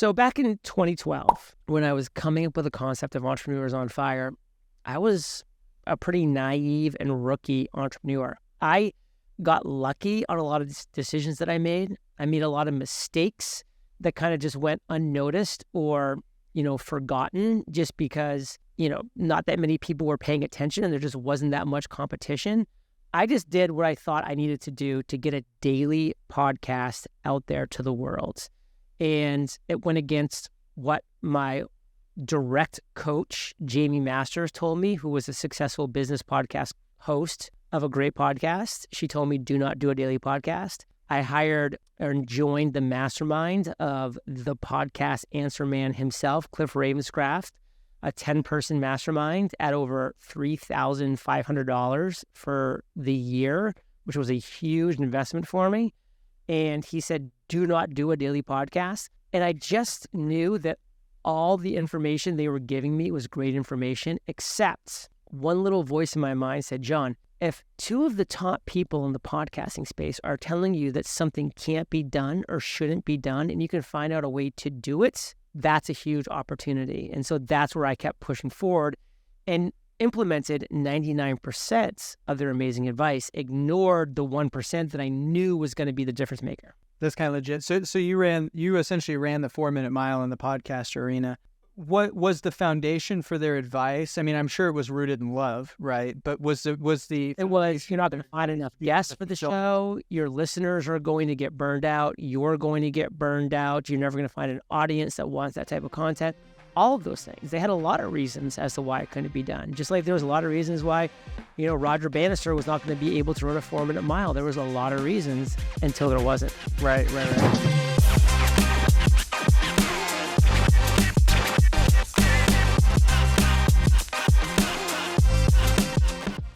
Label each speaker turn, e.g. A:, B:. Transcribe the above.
A: So back in 2012, when I was coming up with the concept of Entrepreneurs on Fire, I was a pretty naive and rookie entrepreneur. I got lucky on a lot of decisions that I made. I made a lot of mistakes that kind of just went unnoticed or, forgotten just because, not that many people were paying attention and there just wasn't that much competition. I just did what I thought I needed to do to get a daily podcast out there to the world. And it went against what my direct coach, Jaime Masters, told me, who was a successful business podcast host of a great podcast. She told me, do not do a daily podcast. I hired and joined the mastermind of the podcast answer man himself, Cliff Ravenscraft, a 10-person mastermind at over $3,500 for the year, which was a huge investment for me. And he said, do not do a daily podcast. And I just knew that all the information they were giving me was great information, except one little voice in my mind said, John, if two of the top people in the podcasting space are telling you that something can't be done or shouldn't be done, and you can find out a way to do it, that's a huge opportunity. And so that's where I kept pushing forward and implemented 99% of their amazing advice, ignored the 1% that I knew was going to be the difference maker.
B: That's kind of legit. So you essentially ran the 4-minute mile in the podcast arena. What was the foundation for their advice? I mean, I'm sure it was rooted in love, right? But it was, you're
A: not going to find enough guests for the show. Your listeners are going to get burned out. You're going to get burned out. You're never going to find an audience that wants that type of content. All of those things. They had a lot of reasons as to why it couldn't be done. Just like there was a lot of reasons why, Roger Bannister was not going to be able to run a 4-minute mile. There was a lot of reasons until there wasn't.
B: Right.